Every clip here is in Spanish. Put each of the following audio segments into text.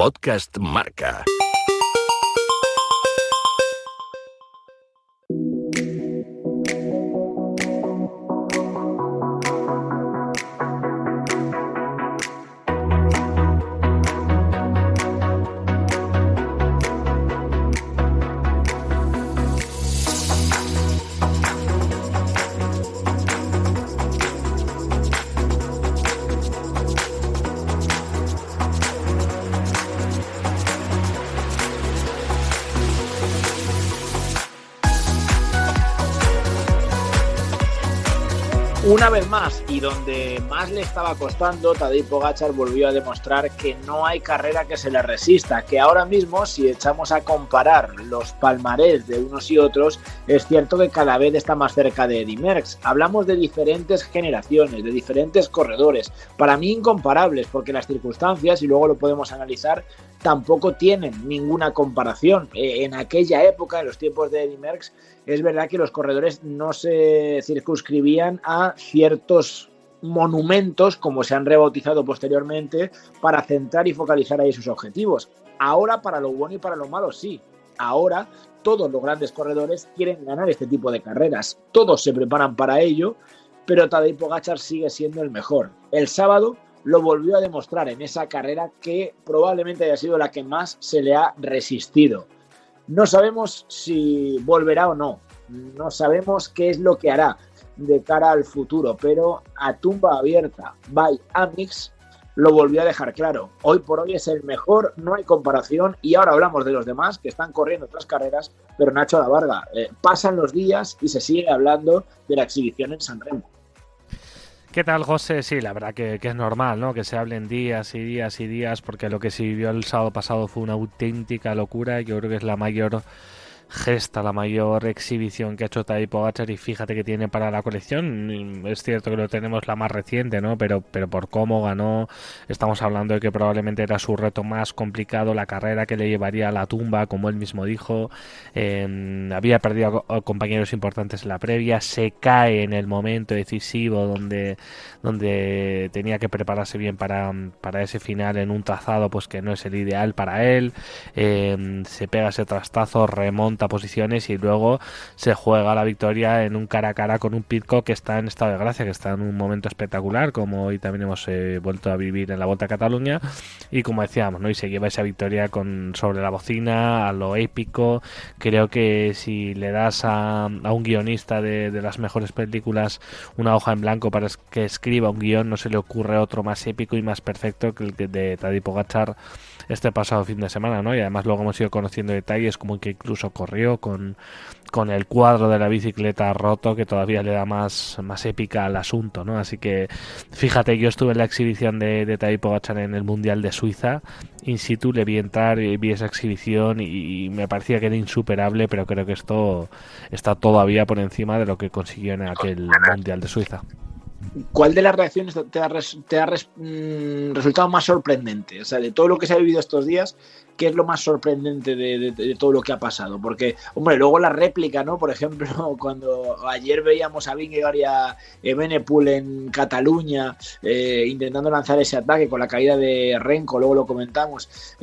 Podcast Marca. Una vez más, y donde más le estaba costando, Tadej Pogačar volvió a demostrar que no hay carrera que se le resista, que ahora mismo, si echamos a comparar los palmarés de unos y otros, es cierto que cada vez está más cerca de Eddy Merckx. Hablamos de diferentes generaciones, de diferentes corredores, para mí incomparables, porque las circunstancias, y luego lo podemos analizar, tampoco tienen ninguna comparación. En aquella época, en los tiempos de Eddy Merckx, es verdad que los corredores no se circunscribían a ciertos monumentos, como se han rebautizado posteriormente, para centrar y focalizar ahí sus objetivos. Ahora, para lo bueno y para lo malo, sí. Ahora, todos los grandes corredores quieren ganar este tipo de carreras. Todos se preparan para ello, pero Tadej Pogačar sigue siendo el mejor. El sábado lo volvió a demostrar en esa carrera que probablemente haya sido la que más se le ha resistido. No sabemos si volverá o no, no sabemos qué es lo que hará de cara al futuro, pero a tumba abierta, by Amix, lo volvió a dejar claro. Hoy por hoy es el mejor, no hay comparación, y ahora hablamos de los demás que están corriendo otras carreras, pero Nacho Lavarga, pasan los días y se sigue hablando de la exhibición en San Remo. ¿Qué tal, José? Sí, la verdad que es normal, ¿no? Que se hablen días y días y días, porque lo que se vivió el sábado pasado fue una auténtica locura. Yo creo que es la mayor gesta, la mayor exhibición que ha hecho Tadej Pogačar, y fíjate que tiene para la colección. Es cierto que lo tenemos la más reciente, ¿no? Pero por cómo ganó, estamos hablando de que probablemente era su reto más complicado, la carrera que le llevaría a la tumba, como él mismo dijo. Había perdido a compañeros importantes en la previa, se cae en el momento decisivo donde tenía que prepararse bien para ese final en un trazado pues que no es el ideal para él. Se pega ese trastazo, remonta posiciones y luego se juega la victoria en un cara a cara con un Pidcock que está en estado de gracia, que está en un momento espectacular, como hoy también hemos vuelto a vivir en la Volta a Cataluña, y como decíamos, ¿no? Y se lleva esa victoria sobre la bocina, a lo épico. Creo que si le das a un guionista de las mejores películas una hoja en blanco para que escriba un guión, no se le ocurre otro más épico y más perfecto que el de Tadej Pogačar este pasado fin de semana, ¿no? Y además luego hemos ido conociendo detalles como que incluso corrió con el cuadro de la bicicleta roto, que todavía le da más épica al asunto, ¿no? Así que fíjate, yo estuve en la exhibición de Tadej Pogačar en el Mundial de Suiza, in situ, le vi entrar y vi esa exhibición y me parecía que era insuperable, pero creo que esto está todavía por encima de lo que consiguió en aquel Mundial de Suiza. ¿Cuál de las reacciones te ha resultado más sorprendente? O sea, de todo lo que se ha vivido estos días, ¿qué es lo más sorprendente de todo lo que ha pasado? Porque, hombre, luego la réplica, ¿no? Por ejemplo, cuando ayer veíamos a Vingegaard y a Evenepoel en Cataluña intentando lanzar ese ataque con la caída de Renko, luego lo comentamos.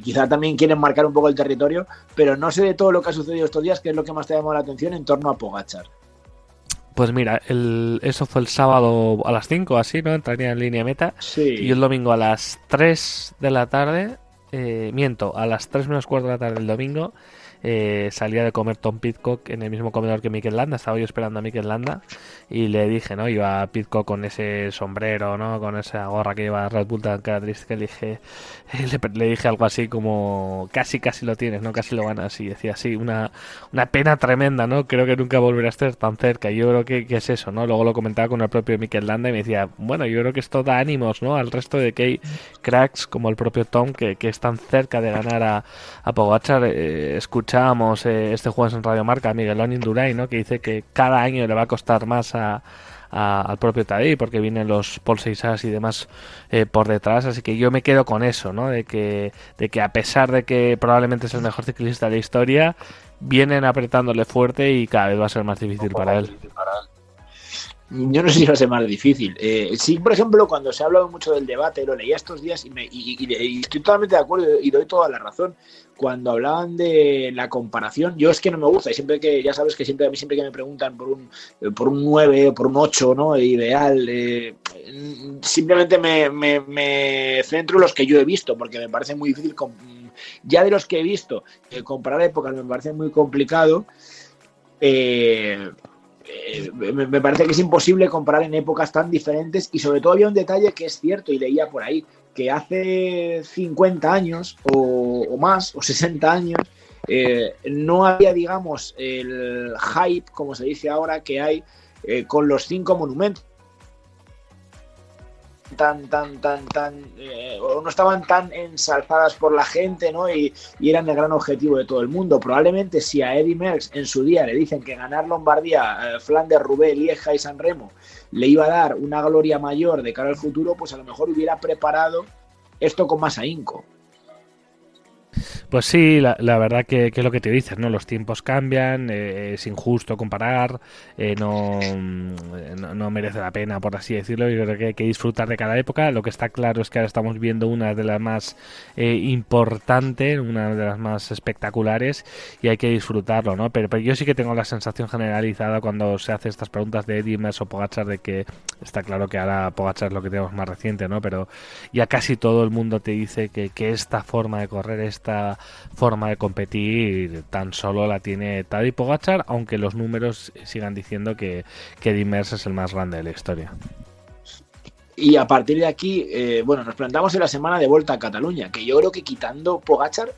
Quizá también quieren marcar un poco el territorio, pero no sé de todo lo que ha sucedido estos días, qué es lo que más te ha llamado la atención en torno a Pogačar. Pues mira, eso fue el sábado a las 5, así, ¿no? Entraría en línea meta. Sí. Y el domingo a las 3 de la tarde, a las 3 menos cuarto de la tarde del domingo, salía de comer Tom Pidcock en el mismo comedor que Mikel Landa. Estaba yo esperando a Mikel Landa y le dije, ¿no? Iba Pidcock con ese sombrero, ¿no? Con esa gorra que lleva Red Bull tan característica. Le dije algo así como casi lo tienes, ¿no? Casi lo ganas. Y decía así, una pena tremenda, ¿no? Creo que nunca volverá a estar tan cerca. Y yo creo que es eso, ¿no? Luego lo comentaba con el propio Mikel Landa y me decía, bueno, yo creo que esto da ánimos, ¿no? Al resto de que hay cracks como el propio Tom que están cerca de ganar a Pogačar. Escuchábamos este jueves en Radio Marca a Miguelón Indurain, ¿no? Que dice que cada año le va a costar más al propio Tadej porque vienen los Paul Seixas y demás por detrás, así que yo me quedo con eso, ¿no? De que a pesar de que probablemente es el mejor ciclista de la historia, vienen apretándole fuerte y cada vez va a ser más difícil para él. Yo no sé si va a ser más difícil. Sí, por ejemplo, cuando se ha hablado mucho del debate, lo leía estos días y estoy totalmente de acuerdo y doy toda la razón. Cuando hablaban de la comparación, yo es que no me gusta. Y siempre que, ya sabes que siempre a mí siempre que me preguntan por un 9 o por un 8, ¿no? Ideal, simplemente me centro en los que yo he visto, porque me parece muy difícil. Ya de los que he visto, comparar épocas me parece muy complicado. Me parece que es imposible comparar en épocas tan diferentes y sobre todo había un detalle que es cierto y leía por ahí, que hace 50 años o más, o 60 años, no había, digamos, el hype, como se dice ahora, que hay con los 5 monumentos. O no estaban tan ensalzadas por la gente, ¿no? Y eran el gran objetivo de todo el mundo. Probablemente si a Eddy Merckx en su día le dicen que ganar Lombardía, Flandes, Roubaix, Lieja y San Remo le iba a dar una gloria mayor de cara al futuro, pues a lo mejor hubiera preparado esto con más ahínco. Pues sí, la verdad que es lo que te dices, ¿no? Los tiempos cambian, es injusto comparar, no merece la pena, por así decirlo. Yo creo que hay que disfrutar de cada época. Lo que está claro es que ahora estamos viendo una de las más importantes, una de las más espectaculares y hay que disfrutarlo, ¿no? Pero yo sí que tengo la sensación generalizada cuando se hace estas preguntas de Eddy Merckx o Pogačar de que está claro que ahora Pogačar es lo que tenemos más reciente, ¿no? Pero ya casi todo el mundo te dice que esta forma de correr, esta forma de competir tan solo la tiene Tadej Pogačar, aunque los números sigan diciendo que Eddy Merckx es el más grande de la historia. Y a partir de aquí, nos plantamos en la semana de Volta a Cataluña, que yo creo que quitando Pogačar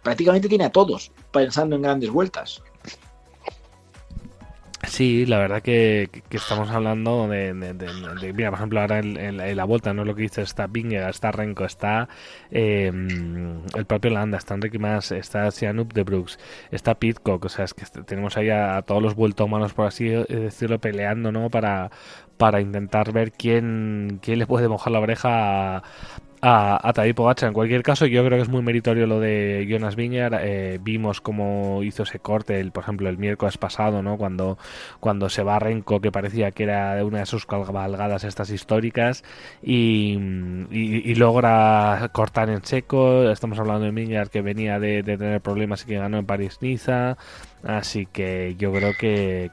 prácticamente tiene a todos pensando en grandes vueltas. Sí, la verdad que estamos hablando de mira, por ejemplo, ahora en la Volta, no es lo que dice, está Vingegaard, está Renko, está el propio Landa, está Enrique Mas, está Sienup de Brooks, está Pidcock, o sea, es que tenemos ahí a todos los vueltómanos, por así decirlo, peleando, ¿no? Para intentar ver quién le puede mojar la oreja a Tadej Pogačar. En cualquier caso, yo creo que es muy meritorio lo de Jonas Vingegaard. Vimos cómo hizo ese corte, por ejemplo, el miércoles pasado, ¿no? Cuando se va Renko, que parecía que era una de sus cabalgadas estas históricas, y logra cortar en seco. Estamos hablando de Vingegaard, que venía de tener problemas y que ganó en París-Niza. Así que yo creo que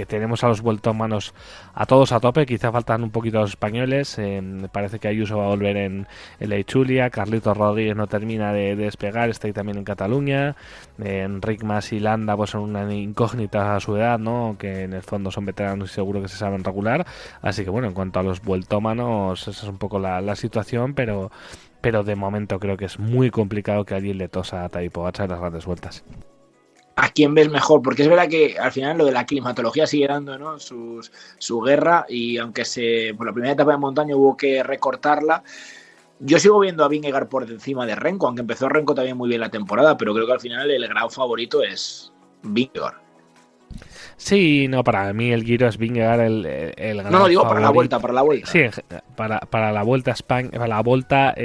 tenemos a los vueltómanos a todos a tope. Quizá faltan un poquito los españoles. Me parece que Ayuso va a volver en la Ichulia. Carlitos Rodríguez no termina de despegar, está ahí también en Cataluña. Enric Mas y Landa pues son una incógnita a su edad, ¿no? Que en el fondo son veteranos y seguro que se saben regular. Así que bueno, en cuanto a los vueltómanos, esa es un poco la situación, pero de momento creo que es muy complicado que alguien le tosa a Tadej Pogačar en las grandes vueltas. ¿A quién ves mejor? Porque es verdad que al final lo de la climatología sigue dando, ¿no? su guerra, y aunque por la primera etapa de montaña hubo que recortarla, yo sigo viendo a Vingegaard por encima de Renko, aunque empezó Renko también muy bien la temporada, pero creo que al final el gran favorito es Vingegaard. Sí, no, para mí el Giro es Vingegaard el gran No, digo favorito. para la vuelta. Sí, para la Vuelta a España, para la Volta,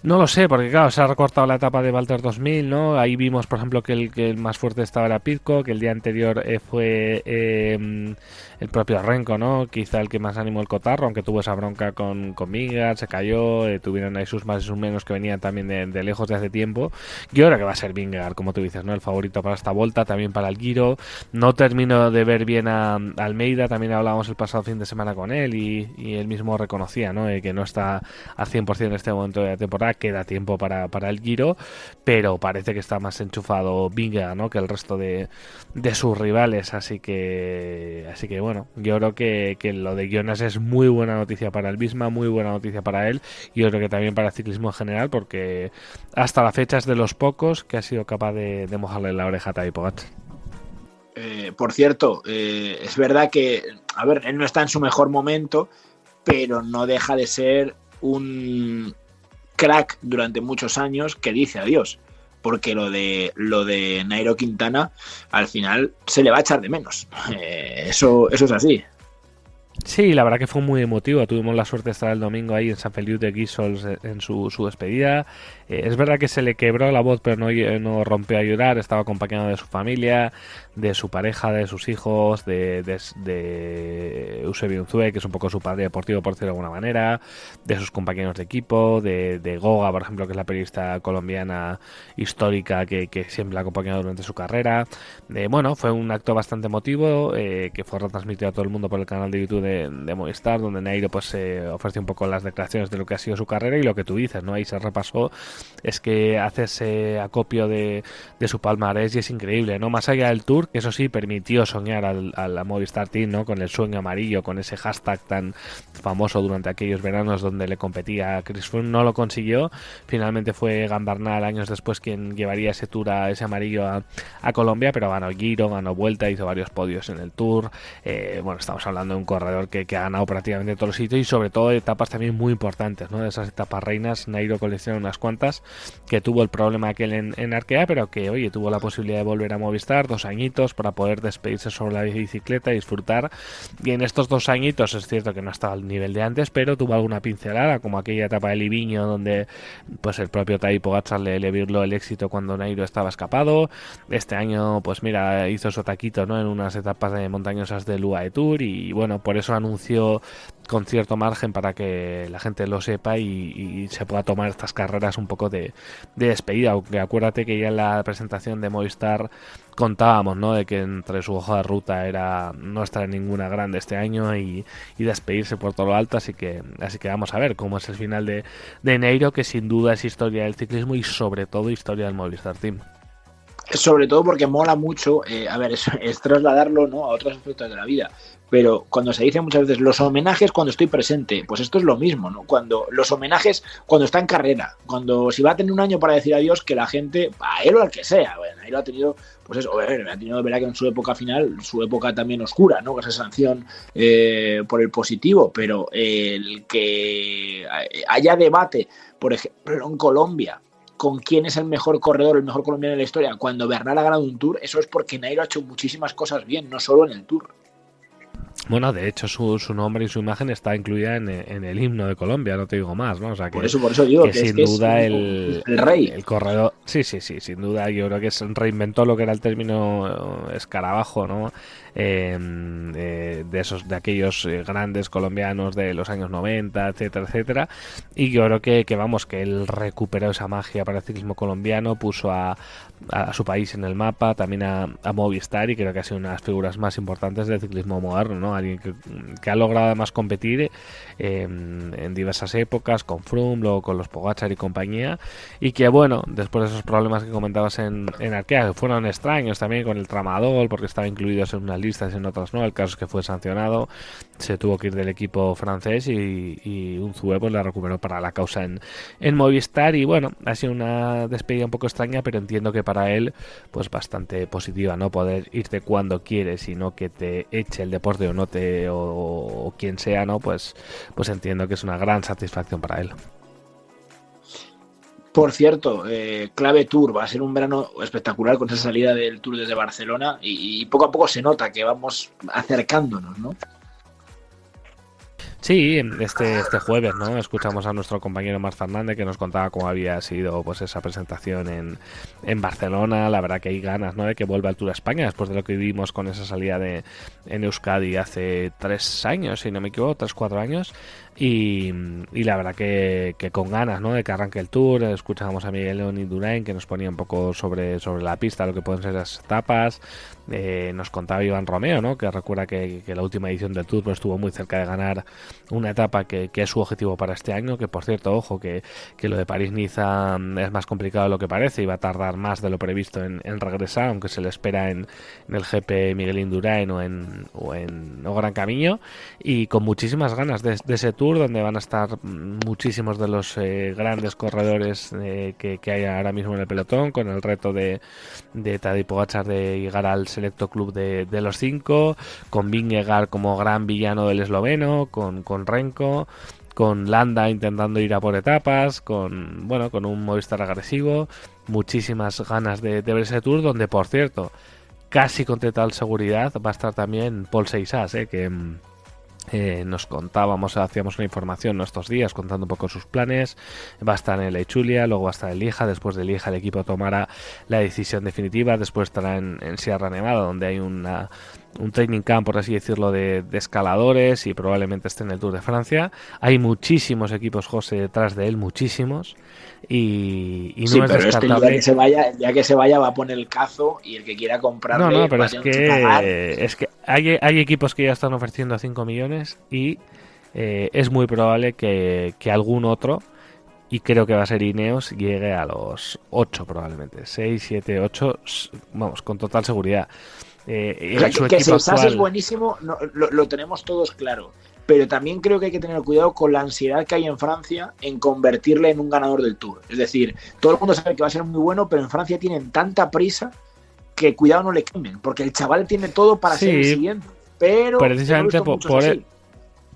no lo sé, porque claro, se ha recortado la etapa de Valter 2000, ¿no? Ahí vimos, por ejemplo, que el más fuerte estaba era Pidcock, que el día anterior fue el propio Renko, ¿no? Quizá el que más animó el cotarro, aunque tuvo esa bronca con Vingegaard, se cayó, tuvieron ahí sus más y sus menos que venían también de lejos de hace tiempo. Yo creo que va a ser Vingegaard, como tú dices, ¿no? El favorito para esta Volta, también para el Giro. No termino de ver bien a Almeida, también hablábamos el pasado fin de semana con él y él mismo reconocía, ¿no? Que no está al 100% en este momento de la temporada, queda tiempo para el Giro, pero parece que está más enchufado Vingegaard, ¿no? Que el resto de sus rivales, así que bueno, yo creo que lo de Jonas es muy buena noticia para el Visma, muy buena noticia para él, y yo creo que también para el ciclismo en general, porque hasta la fecha es de los pocos que ha sido capaz de mojarle la oreja a Tadej Pogačar. Por cierto, es verdad que, a ver, él no está en su mejor momento, pero no deja de ser un crack durante muchos años que dice adiós, porque lo de Nairo Quintana al final se le va a echar de menos. Eso es así. Sí, la verdad que fue muy emotivo. Tuvimos la suerte de estar el domingo ahí en San Feliu de Guíxols en su despedida. Es verdad que se le quebró la voz, pero no rompió a llorar. Estaba acompañado de su familia, de su pareja, de sus hijos, de Eusebio Unzue, que es un poco su padre deportivo, por decirlo de alguna manera, de sus compañeros de equipo, de Goga, por ejemplo, que es la periodista colombiana histórica que siempre la ha acompañado durante su carrera. Bueno, fue un acto bastante emotivo que fue retransmitido a todo el mundo por el canal de YouTube de Movistar, donde Nairo pues ofreció un poco las declaraciones de lo que ha sido su carrera y lo que tú dices, ¿no? Ahí se repasó, es que hace ese acopio de su palmarés y es increíble, ¿no? Más allá del Tour, que eso sí permitió soñar a la Movistar Team, ¿no? Con el sueño amarillo, con ese hashtag tan famoso durante aquellos veranos donde le competía a Chris Froome, no lo consiguió. Finalmente fue Egan Bernal años después quien llevaría ese Tour, ese amarillo a Colombia, pero ganó Giro, ganó Vuelta, hizo varios podios en el Tour. Bueno, estamos hablando de un corredor que ha ganado prácticamente todos los sitios y sobre todo etapas también muy importantes, ¿no? De esas etapas reinas, Nairo coleccionó unas cuantas, que tuvo el problema aquel en Arkea, pero que, oye, tuvo la posibilidad de volver a Movistar, 2 añitos para poder despedirse sobre la bicicleta y disfrutar. Y en estos 2 añitos es cierto que no estaba al nivel de antes, pero tuvo alguna pincelada, como aquella etapa de Liviño donde pues el propio Tadej Pogačar le virló el éxito cuando Nairo estaba escapado. Este año, pues mira, hizo su taquito, ¿no? En unas etapas de montañosas del UAE Tour y bueno, por eso anunció con cierto margen para que la gente lo sepa y se pueda tomar estas carreras un poco de despedida, aunque acuérdate que ya en la presentación de Movistar contábamos, ¿no? De que entre su hoja de ruta era no estar en ninguna grande este año y despedirse por todo lo alto, así que vamos a ver cómo es el final de Nairo, que sin duda es historia del ciclismo y sobre todo historia del Movistar Team. Sobre todo porque mola mucho, a ver, es trasladarlo, ¿no? A otros aspectos de la vida. Pero cuando se dice muchas veces los homenajes cuando estoy presente, pues esto es lo mismo, ¿no? Cuando los homenajes cuando está en carrera, cuando si va a tener un año para decir adiós, que la gente, a él o al que sea, bueno, ahí lo ha tenido, pues eso, ha tenido de verdad que en su época final, su época también oscura, ¿no? Esa sanción por el positivo, pero el que haya debate, por ejemplo, en Colombia, con quién es el mejor corredor, el mejor colombiano de la historia, cuando Bernal ha ganado un Tour, eso es porque Nairo ha hecho muchísimas cosas bien, no solo en el Tour. Bueno, de hecho su nombre y su imagen está incluida en el himno de Colombia, no te digo más, ¿no? O sea que, por eso digo que sin duda el rey. El corredor, sí, sin duda, yo creo que reinventó lo que era el término escarabajo, ¿no? De aquellos grandes colombianos de los años 90, etcétera, etcétera. Y yo creo que vamos, que él recuperó esa magia para el ciclismo colombiano, puso a su país en el mapa, también a Movistar, y creo que ha sido una de las figuras más importantes del ciclismo moderno, ¿no? Alguien que ha logrado además competir en diversas épocas, con Froome, luego con los Pogačar y compañía, y que bueno, después de esos problemas que comentabas en Arkea, que fueron extraños también con el tramadol, porque estaba incluido en unas listas y en otras no, el caso es que fue sancionado, se tuvo que ir del equipo francés y Unzue pues la recuperó para la causa en Movistar, y bueno, ha sido una despedida un poco extraña, pero entiendo que para él pues bastante positiva, no poder irte cuando quieres, sino que te eche el deporte o quien sea, ¿no? Pues entiendo que es una gran satisfacción para él. Por cierto, clave Tour, va a ser un verano espectacular con esa salida del Tour desde Barcelona y poco a poco se nota que vamos acercándonos, ¿no? Sí, este jueves, ¿no? Escuchamos a nuestro compañero Marc Fernández que nos contaba cómo había sido pues esa presentación en Barcelona. La verdad que hay ganas, ¿no? De que vuelva al Tour a España después de lo que vivimos con esa salida en Euskadi hace 3 años, si no me equivoco, 3-4 años. Y la verdad que con ganas, ¿no? De que arranque el Tour. Escuchábamos a Miguel León y Durain que nos ponía un poco sobre la pista lo que pueden ser las etapas. Nos contaba Iván Romeo, ¿no? Que recuerda que la última edición del Tour pues, estuvo muy cerca de ganar una etapa que es su objetivo para este año, que por cierto, ojo, que lo de París-Niza es más complicado de lo que parece y va a tardar más de lo previsto en regresar, aunque se le espera en el GP Miguel Indurain o en Gran Camino, y con muchísimas ganas de ese Tour, donde van a estar muchísimos de los grandes corredores que hay ahora mismo en el pelotón, con el reto de Tadej Pogačar de llegar al selecto club de los 5, con Vingegaard como gran villano del esloveno, con Renko, con Landa intentando ir a por etapas, con un Movistar agresivo, muchísimas ganas de ver ese Tour, donde por cierto, casi con total seguridad va a estar también Paul Seixas, Nos contábamos, hacíamos una información estos días contando un poco sus planes. Va a estar en el Echulia, luego va a estar en Lija. Después de Lija el equipo tomará la decisión definitiva. Después estará en Sierra Nevada, donde hay un training camp, por así decirlo, de escaladores, y probablemente esté en el Tour de Francia. Hay muchísimos equipos, José, detrás de él, muchísimos. Y no Sí, es pero descartable. el día que se vaya va a poner el cazo, y el que quiera comprarle No, pero va a tener que pagar. es que hay equipos que ya están ofreciendo 5 millones y es muy probable que algún otro, y creo que va a ser Ineos, llegue a los 8 probablemente. 6, 7, 8, vamos, con total seguridad. O sea, Su que equipo Sensas es actual... buenísimo, lo tenemos todos claro. Pero también creo que hay que tener cuidado con la ansiedad que hay en Francia en convertirle en un ganador del Tour. Es decir, todo el mundo sabe que va a ser muy bueno, pero en Francia tienen tanta prisa que cuidado no le quemen, porque el chaval tiene todo para ser el siguiente. Pero precisamente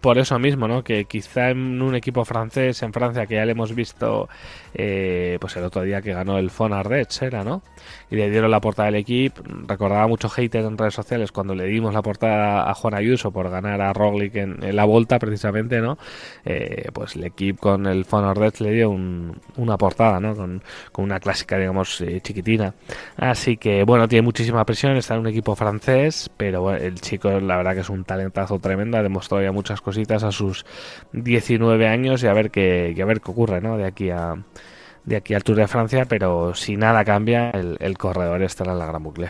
por eso mismo, ¿no? Que quizá en un equipo francés, en Francia, que ya le hemos visto pues el otro día que ganó el Fon Ardèche, era, ¿no? Y le dieron la portada del equipo. Recordaba mucho hater en redes sociales cuando le dimos la portada a Juan Ayuso por ganar a Roglic en la Volta, precisamente, ¿no? Pues el equipo con el Fon Ardèche le dio una portada, ¿no? Con una clásica, digamos, chiquitina. Así que, bueno, tiene muchísima presión, está en un equipo francés, pero bueno, el chico, la verdad que es un talentazo tremendo, ha demostrado ya muchas cositas a sus 19 años, y a ver qué ocurre, ¿no? De aquí al Tour de Francia, pero si nada cambia, el corredor estará en la Gran Boucle.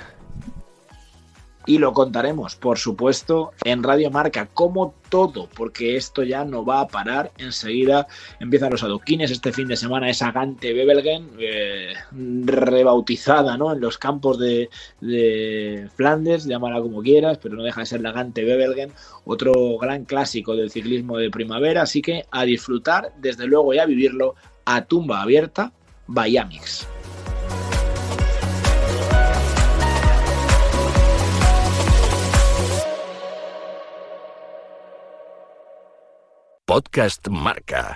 Y lo contaremos, por supuesto, en Radio Marca, como todo, porque esto ya no va a parar. Enseguida empiezan los adoquines. Este fin de semana esa Gante Wevelgem, rebautizada, ¿no?, en los campos de Flandes, llámala como quieras, pero no deja de ser la Gante Wevelgem, otro gran clásico del ciclismo de primavera. Así que a disfrutar, desde luego, y a vivirlo a tumba abierta, Bahía Mix. Podcast Marca.